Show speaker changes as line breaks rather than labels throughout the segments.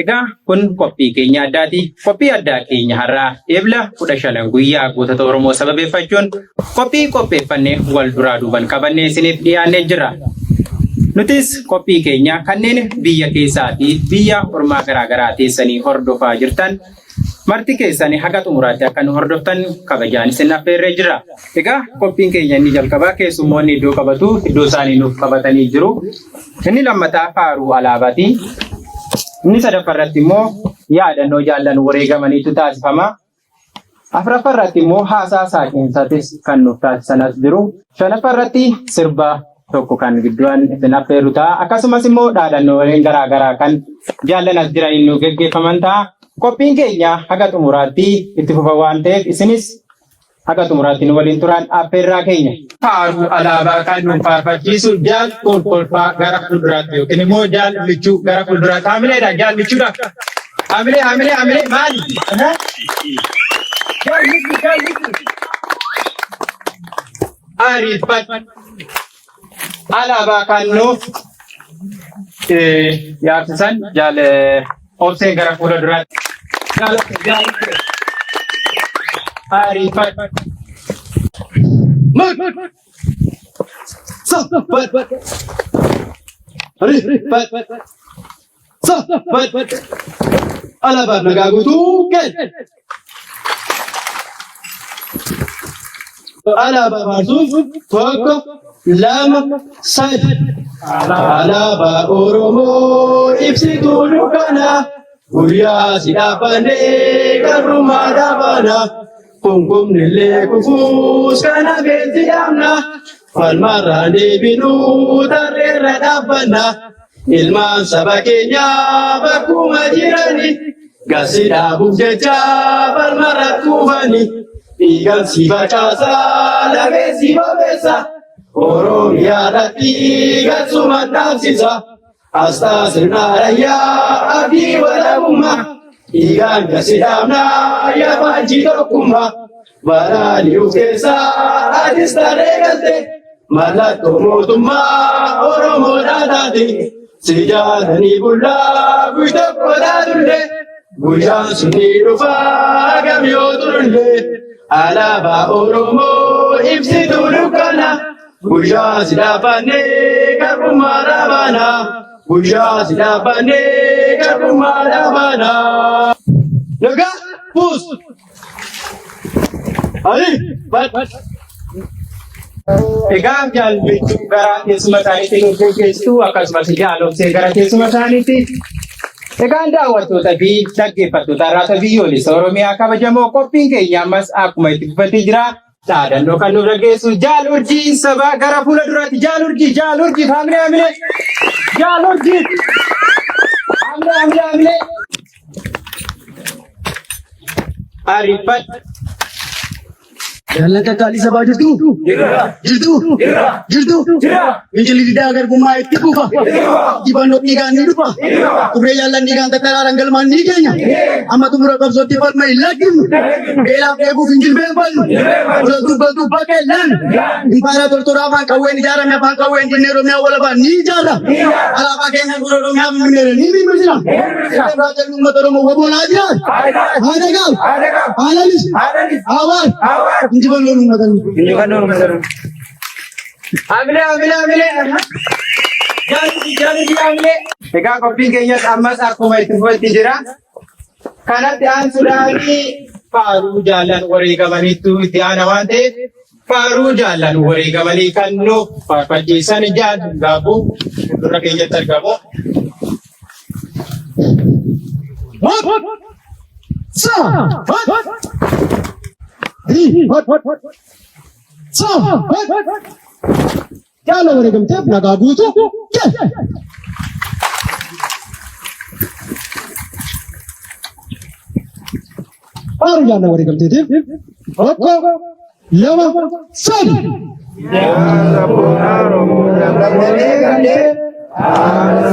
Egaa kun qophii keenya addaati. Qophii addaa keenya har'aa eebla 15 guyyaa gootota Oromoo sababeeffachuun qophii qopheeffannee wal duraa duuban qabannee isiniif dhiyaannee jira. Nutis qophii keenya kanneen biyya keessaa fi biyya ormaa garaagaraa teessanii hordofaa jirtan marti keessanii haga xumuraatti akka nu hordoftan kabajaan isin affeerree jira. Egaa qophiin keenya inni jalqabaa keessummoonni iddoo qabatu iddoo isaanii nuuf qabatanii jiru. Inni lammataa faaruu alaabaati. Inni sadaffaarratti immoo yaadannoo jaallan wareegamaniitu taasifama. Afuraffaarratti immoo haasaa saaqinsatis kan nuuf taasisanas jiru. Shanaffaarratti sirba tokko kan gidduun isin affeeru ta'a. Akkasumas immoo dhaadannooleen garaagaraa kan jaallanas jiran nu geggeeffaman ta'a. Qophiin keenya haga xumuraatti itti fufa waan ta'eef isinis haga xumuraatti nu waliin turan affeerraa keenya. Faaruu alaabaa kan nu faarfachiisu jaal kolfaa gara fuulduraatti yookiin immoo jaal michuu gara fuulduraatti. Haamileedha jaal michuudha. Haamilee maali? Jaal michuu. Ariifat alaabaa kan nuuf yaabsisan jaal obsee gara fuulduraatti. Arifat. Alaabaa nagaa guutuu kenna. Alaabaa baasuuf tokko lama sadi. Alaabaa Oromoo ibsituu dukkana. Guyyaa si dhaabannee garummaa dhaabana. Kunkumnillee kufuus kana beekti dhaabna. Falmarraan deebinuu tarreerra dhaabbanna. Ilmaan saba keenyaa bakkuma jirani. Gasi dhaabuuf jecha falmarra kuufani. Dhiigaan si facaasaa lafee si bobeessa. Oromiyaadhaatti gasuma dhaabsisa. Astaa sirnaa rayyaa abdii walabummaa. Dhiigaan gasi dhaabnaa yaafaachi tokkummaa. Baraani of keessaa adis taatee galte. Mallattoo mootummaa Oromoodhaa taate. Si jaalanii bullaa gush tokko taatullee. Guyyaan sunni dhufaa gam yoo turullee. Alaabaa Oromoo ibsituu dukkana. Guyyaa si dhaabannee garbummaa dhaabana. Guyyaa si dhaabannee garbummaa dhaabana. Nagaa puus. Egaa jaalmichuu gara teessuma isaaniitti nuuf geggeessitu akkasumas jaalobsee gara teessuma isaaniitti. Egaan daawwattoota fi dhaggeeffattoota irraa biyyoolessa Oromiyaa kabajamoo qophiin keenya ammas akkuma itti fufatee jira. Dhaadannoo kan nuuf dhaggeessu jaal urjii sabaa gara fuula duraatti jaal urjii haamilee. Jaal urjii. Haamilee. Arifat.
Jaallata taalii sabaa jirtu? Jirtu? Injilli didaa garbummaa itti kufa. Dibannoo dhiigaan ni dhufa. Kubree jaallan dhiigaan tattaraaraan galmaan ni keenya. Amma xumura qabsootti falma hin lakkifnu. Beelaaf eeguuf hin jilbeenfannu. Loltuu baltuu baqqeellaan. Impaara tortoraa afaan qawween ijaarame afaan qawween jennee Oromiyaa walabaan ni ijaarra. Alaabaa keenyaan dura Oromiyaa finfinnee ni miidhagina. Irraa jalli uummata Oromoo waboolaa jiran. Haalanis. Hawaas. Injifannoon uummataan.
Haamilee. Jaalli haamilee. Egaa qophiin keenyas ammas akkuma itti fufatti jira. Kanatti aansuudhaan faaruu jaallan wareegamaniitu itti aana waan ta'eef faaruu jaallan wareegamanii kan nuuf faarfachiisan jaallu gaafuu fuuldura keenyatti argamu.
Jaala wareegamteef nagaa guutuu faaruu jaala wareegamteetiif tokko lama sadi.
Jaala boonaa Oromoo lammiilee galee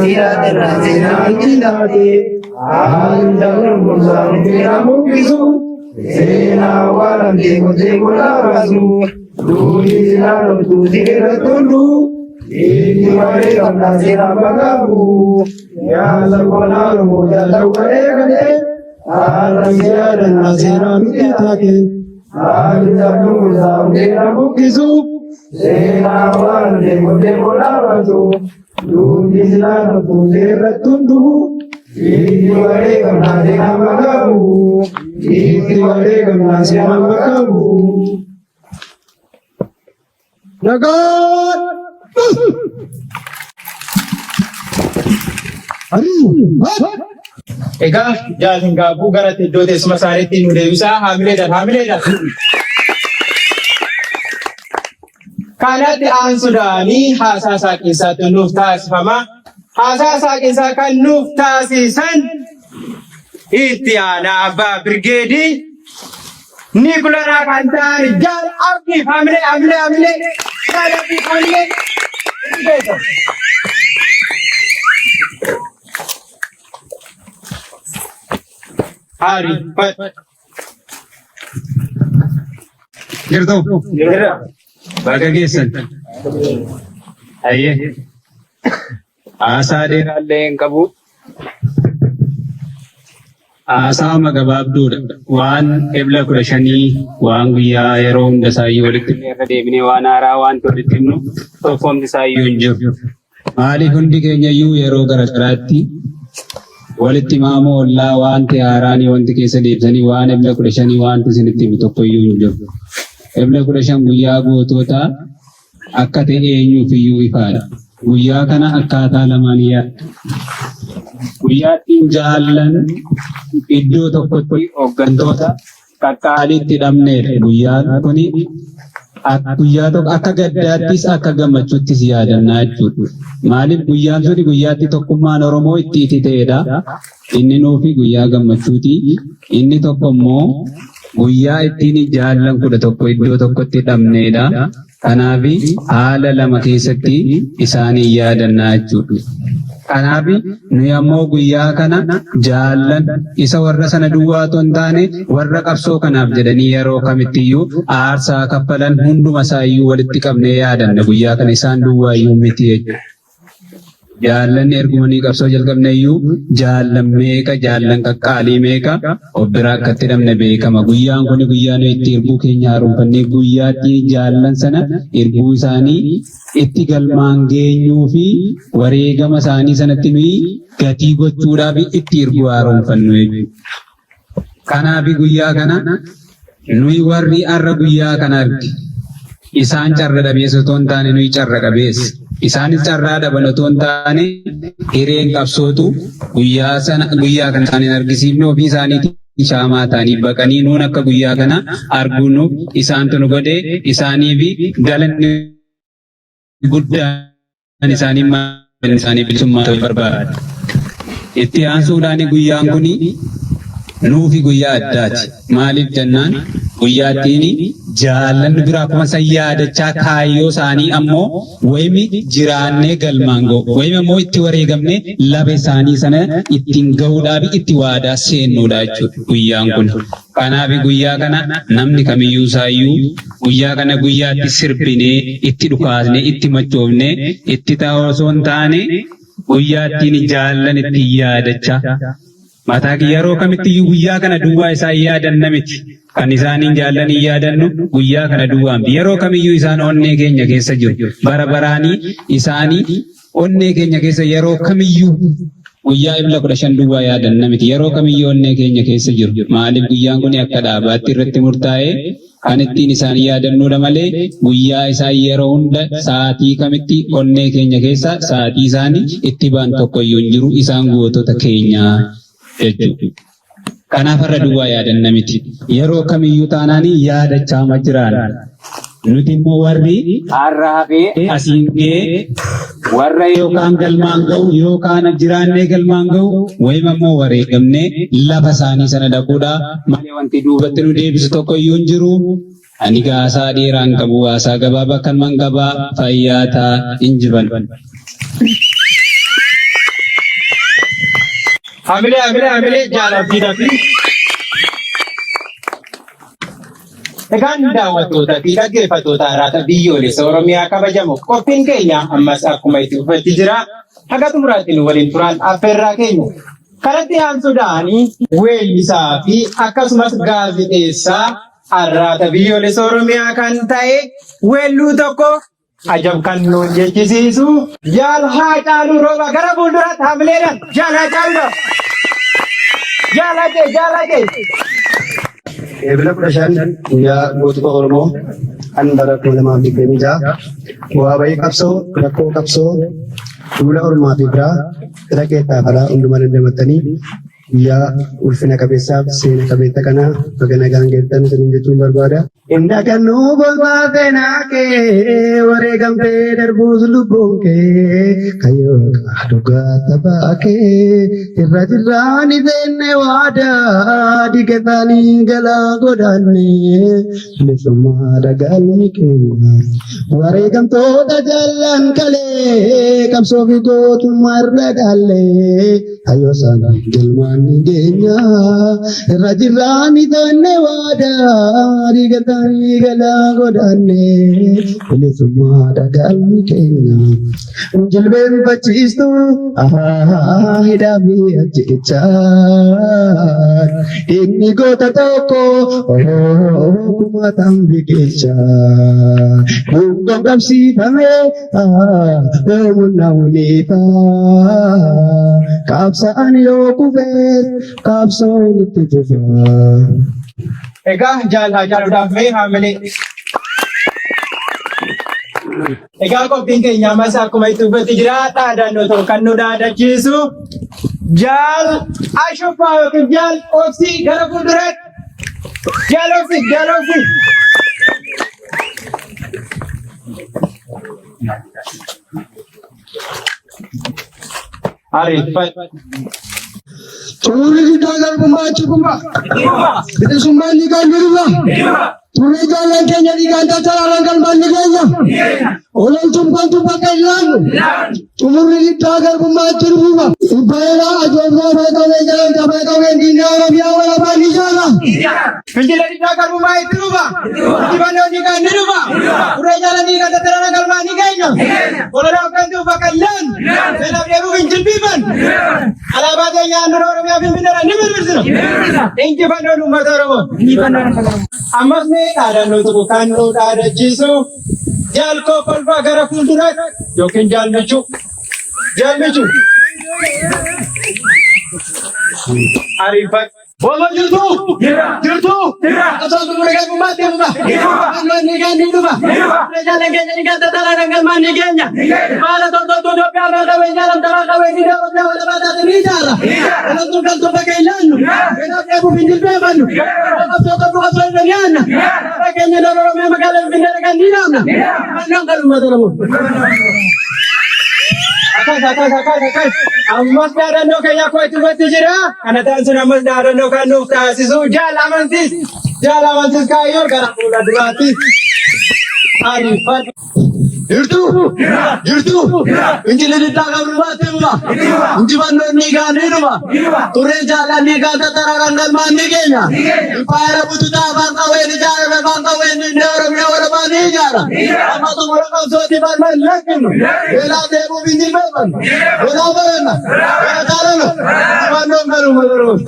siyaasa irraa seenaa qindaatee hanga gurgurtaa miira mul'isu seenaa waan beekotee godhaa baasu duudhi ilaaluutu sireera toluu Ini wale kamna sira bagabu. Ya sabona romo jala wale kane. Arangya dana sira mitake. Arangya kumza mera bukisu. Sera wale mode mola bazu. Dudisla tunde ratundu. Ini wale kamna sira bagabu. Ini wale kamna sira bagabu.
Nagar!
Egaa jaatin gaabuu gara iddoo teessuma isaaniitti nu deebisaa haamileedhaan. Kanatti aansuudhaanii haasaa isaa keessatti nuuf taasifama. Haasaa isaa keessaa kan nuuf taasisan itti aanaa abbaa birgeedii Nikulaa kan ta'an jaal abdiif hamilee jaal abdiif hamilee. Hari,
Girdo.
Baga geessan. Ayyee. Haasaa dheeraallee hin qabu. Haasaa gabaabduudha. Waan ebla 15 waan guyyaa yeroo hunda isaayyuu walitti irra deebinee waan haaraa waan walitti himnu tokkoomti isaayyuu hin jiru. Maaliif hundi keenyayyuu yeroo garagaraatti walitti maamoo ollaa wanti haaraanii wanti keessa deebisanii waan ebla 15 wanti isinitti himu tokkoyyuu hin jiru. Ebla 15 guyyaa gootota akka ta'e eenyuuf iyyuu ifaadha. Guyyaa kana akkaataa lamaan yaadda. Guyyaattiin jaallan iddoo tokkotti hooggantoota qaqqaaliitti hidhamneedha. Guyyaan kuni guyyaa tokko akka gaddaattis akka gammachuuttis yaadannaa jechuudha. Maaliif guyyaan suni guyyaatti tokkummaan Oromoo itti ta'edha. Inni nuufi guyyaa gammachuuti. Inni tokko immoo guyyaa ittiin jaallan 11 iddoo tokkotti hidhamneedha. Kanaaf haala lama keessatti isaanii yaadannaa jechuudha. Kanaaf nuyi ammoo guyyaa kana jaallan isa warra sana duwwaa otoo hin taane warra qabsoo kanaaf jedhanii yeroo kamittiyyuu aarsaa kaffalan hunduma isaayyuu walitti qabnee yaadanna. Guyyaa kana isaan duwwaayyuu miti jechuudha. Jaallanni ergumanii qabsoo jalqabneeyyuu jaallan meeqa jaallan qaqqaalii meeqa of biraa akkatti hidhamne beekama. Guyyaan kun guyyaa nuyi itti erguu keenya haaromfannee guyyaatti jaallan sana erguu isaanii itti galmaan geenyuu fi wareegama isaanii sanatti nuyi gatii gochuudhaaf itti erguu haaromfannu jechuudha. Kanaaf guyyaa kana nuyi warri har'a guyyaa kana argi isaan carra dhabeessa otoo hin taane nuyi carra qabeessa. Isaanis carraa dhaban otoo hin taane hireen qabsootu guyyaa kana isaanii argisiifne ofii isaaniitti shaamaa ta'anii baqanii nuun akka guyyaa kana arguun isaantu nu godhe isaanii fi galanni guddaan isaanii bilisummaa ta'uu barbaada. Itti aansuudhaan guyyaan kun nuufi guyyaa addaati. Maaliif jennaan guyyaattiin jaallan biraa akkuma san yaadachaa kaayyoo isaanii ammoo wayimi jiraannee galmaan ga'u. Wayimi ammoo itti wareegamne laba isaanii sana ittiin ga'uudhaaf itti waadaa seennuudha jechuudha guyyaan kun. Kanaaf guyyaa kana namni kamiyyuu isaayyuu guyyaa kana guyyaatti sirbinee itti dhukaasnee itti machoofnee itti ta'uu osoo hin taane guyyaattiin jaallan itti yaadachaa. Mataa yeroo kamittiyyuu guyyaa kana duwwaa isaa yaadanna miti. Kan isaaniin jaallanii yaadannu guyyaa kana duwwaan yeroo kamiyyuu isaan onnee keenya keessa jiru. Bara baraanii isaanii onnee keenya keessa yeroo kamiyyuu guyyaa ebla 15 duwwaa yaadanna miti. Yeroo kamiyyuu onnee keenya keessa jiru. Maaliif guyyaan kun akka dhaabaatti irratti murtaa'ee kan ittiin isaan yaadannuudha malee guyyaa isaa yeroo hunda sa'aatii kamitti onnee keenya keessa sa'aatii isaanii itti baan tokkoyyuu hin jiru. Isaan gootota keenya jechuudha. Kanaaf irra duwwaa yaadanna miti. Yeroo kamiyyuu taanaan yaadachaa jiraan. Nuti immoo warri har'a hafee asiin ga'ee warra yookaan galmaan ga'u yookaan jiraannee galmaan ga'u wayima immoo wareegamnee lafa isaanii sana dhaquudha malee wanti duubatti nu deebisu tokko iyyuu hin jiru. Ani haasaa dheeraan qabu haasaa gabaabaa kan man qabaa fayyaa ta'a injiban.
Hamilee jaalabdiidhafi. Egaan daawwattoota fi dhaggeeffattoota araata biyyoolessa Oromiyaa kabajamu qophiin keenya ammas akkuma itti fufetti jira. Haga xumuraatti nu waliin turaan affeerraa keenya. Kanatti aansuudhaan weellisaa fi akkasumas gaazexeessaa araata biyyoolessa Oromiyaa kan ta'e weelluu tokko ajab kan nuun jechisiisu Jaal Haacaaluu Rooba gara fuulduraatti hamileedhaan Jaal Haacaaluu jaalate.
Ebila 15 guyyaa gootota Oromoo kan bara 2026 bu'aa bahii qabsoo rakkoo qabsoo duula Oromaa fi biraa fira keessaa karaa hundumaa dandamattanii guyyaa ulfina qabeessaaf seena qabeessa kana baga nagaan geessan saniin jechuun barbaada. Inna kannuu bolbaatee naakee wareegamtee darbuus lubbuun kee kayyoo dhugaa taphaa kee irra jirraan iseenne waadaa digatanii galaa godaanne bilisummaa dhagaalli keenya wareegamtoota jaallan kalee qabsoo fi gootummaa irra dhaallee kayyoo sana gilmaan ni geenya irra jirraan iseenne waadaa digatanii galaa godaanne bilisummaa dhagaalli keenya jilbeenfachiistu hidhamii ajjechaa inni goota tokko kumataan biqilchaa hundaan qabsiifame humna uniifaa qabsa'an yoo kufees qabsoon itti fufaa.
Egaa Jaal Haacaaluudhaaf mee haamilee. Egaa qophiin keenya ammas akkuma itti fufetti jira. Dhaadannoo tokko kan nu dhaadachiisu Jaal Ashuffaa yookiin Jaal Oksii gara fuulduraatti. Jaal Oksii. Ariifat.
Turi kita garbummaa cukummaa. Bilisummaa ni kan jiruudha. Turi jaallan keenya ni kan tataraaran galmaan ni keenya. Olan tumpantu bakka ilaalu. Tumurri kita garbummaa jiruudha. Ibbaayira ajoobaa beekamee jalan tabeekamee diinaa Oromiyaa walabaa ni jaala.
Fincila kita garbummaa itti dhufa. Dibannoo ni kan ni dhufa. Turee jaallan ni kan tataraaran galmaan ni keenya. Ololaan kan jiru bakka ilaalu. Beelaaf deebi'u fincilbiifan. Alaabaa keenya handhuura Oromiyaa Finfinneedha ni birbirsiina. Injifannoo uummata Oromoo. Ammas mee dhaadannoo tokko kan nu dhaadachiisu Jaal Kolfaa gara fuulduraatti yookiin Jaal Michuu. Ariifat.
Booma jirtu. Osoo tumura garbummaa deemudha. Annoon ni kan ni dhufa. Jaallan keenya ni kan tataraaran galmaan ni keenya. Baala tortortuu Itoophiyaa irraa qabee jaalamtamaa qabee ni Oromiyaa walabaa taate ni ijaara. Kanattuu galtuu bakka ilaannu. Kanaaf eeguuf hin jilbeeffannu. Qabsoo qabsoo irra ni aanna. Bara keenya lola Oromiyaa magaalaa Finfinnee kan ni dhaabna. Annoon kan uummata Oromoo.
Akkas. Ammas dhaadannoo keenya akkuma itti fufetti jira. Kana ta'an sun ammas dhaadannoo kan nuuf taasisu Jaal Amansiis Kaayyoo gara fuula duraatti. Ariifat.
Jirtu. Injilli diddaa garbummaa deemudha. Injifannoon ni kan ni dhufa. Turee jaallan ni kan tataraaran galmaan ni keenya. Ifaayira bututaa afaan qawween ijaarame afaan qawween inni Oromiyaa walabaa ni ijaara. Amma xumura qabsootti falma hin lakkinu. Beelaaf deebi'uuf hin jilbeeffannu. Beelaa baranna. Beela jaalala. Injifannoon kan uummata Oromoo.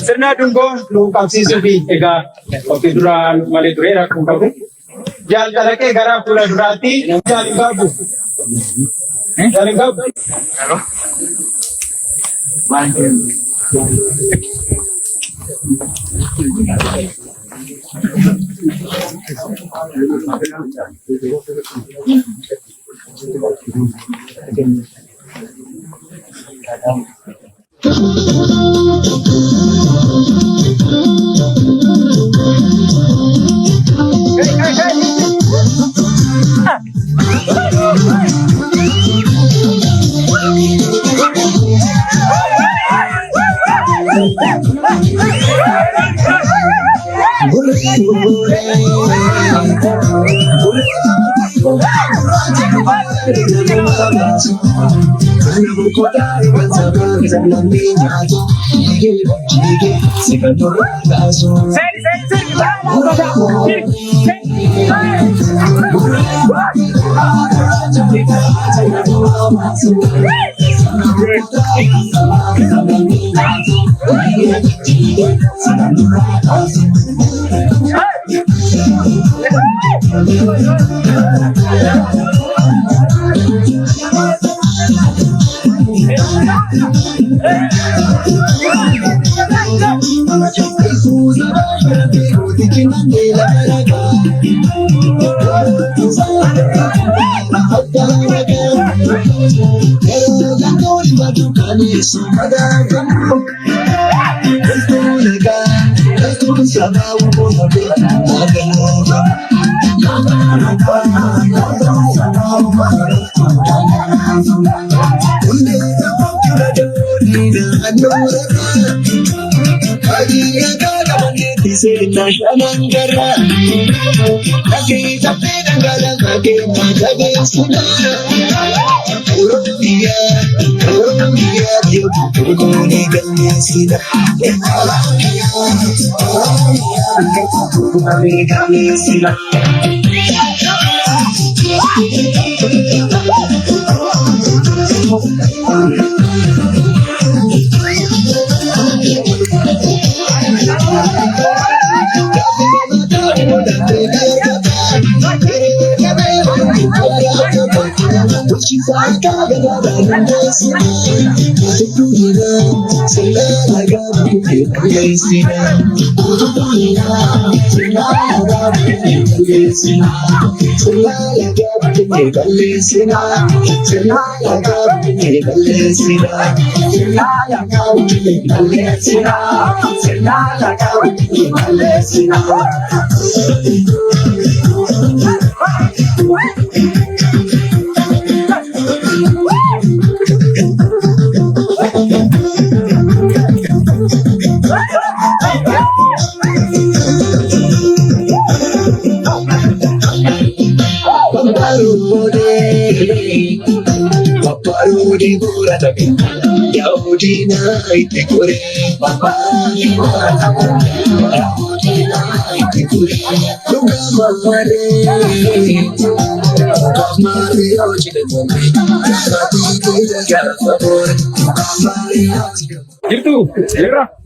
Sirna dungoo nu qabsiisuu fi egaa qophii duraan malee turee rakkoo qabu. Jaal Kalaqee gara fuula duraatti Jaal hin qabu.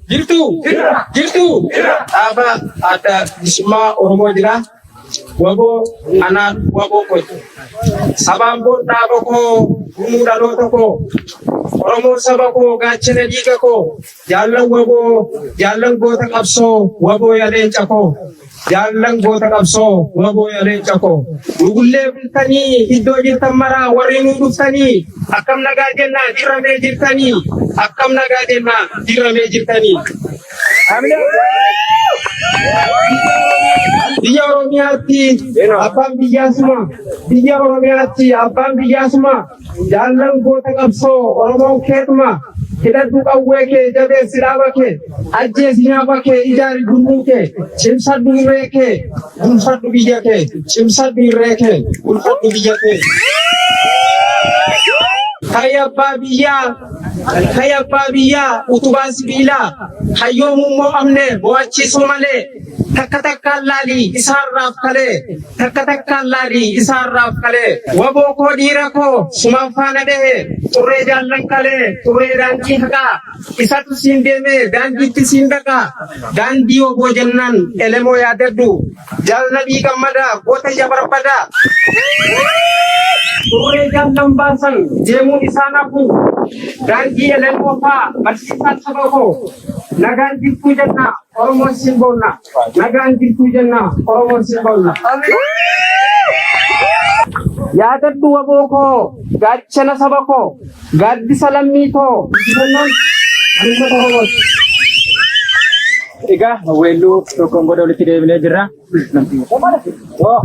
Jirtu. Apa ada semua orang jira. Wabo anak wabo ko. Sabambo tabo ko, umuda loto ko. Oromo sabako gachene diga ko. Jalang wabo, jalang bota kapso, wabo yale chako. Jalang bota kapso, wabo yale chako. Ugulle bultani, iddo jirtamara, warinu bultani. Akam nagadena, dirame jirtani. Akam nagadena, dirame jirtani. Amin. Dia Oromiati, abang biasma. Dia Oromiati, abang biasma. Jalan kota kapso, Oromo ketma. Kita buka weke, jabe sirawa ke. Aje sinaba ke, ijari gunung ke. Cimsat bingre ke, unsat bija ke. Cimsat bingre ke, unsat bija ke. Kaya babiya, utubas bila. Kayo mo amne, boachi somale. Takatakan lali isarraf kale wabo ko dira ko sumafana de ture jallan kale ture ranki haka isatu sindeme dan gitti sindaka dan dio bojannan elemo ya deddu jalna di kamada kota jabar pada ture jallan basan jemu isanaku dan di elemo pa bersifat sabako nagan gitti janna Oromo simbolna, nagan ditujanna, Oromo simbolna. Yada dua boko, gacana sabako, gaddi salamito, dinan, ano Oromo. Ega, welu, tokong bodo litide belajar. Oh.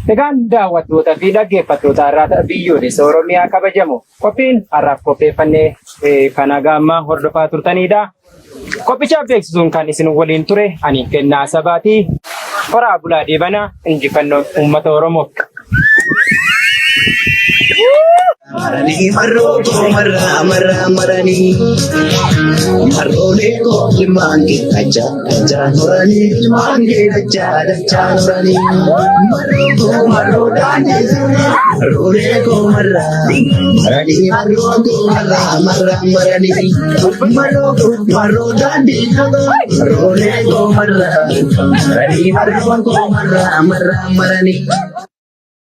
Teganda watu tafidage patuta rata biyo de Oromia kabajamu. Kopin araf kope fanne kanagama hordofa turtanida. Kopicha beeksisuun kan isin waliin ture ani kennaa sabaati Horaa bulaa deebanaa injifannoo uummata Oromoo.
Marani marole ko limange aja nurani limange aja nurani marodani marole ko marani marani marodani marole ko marani marani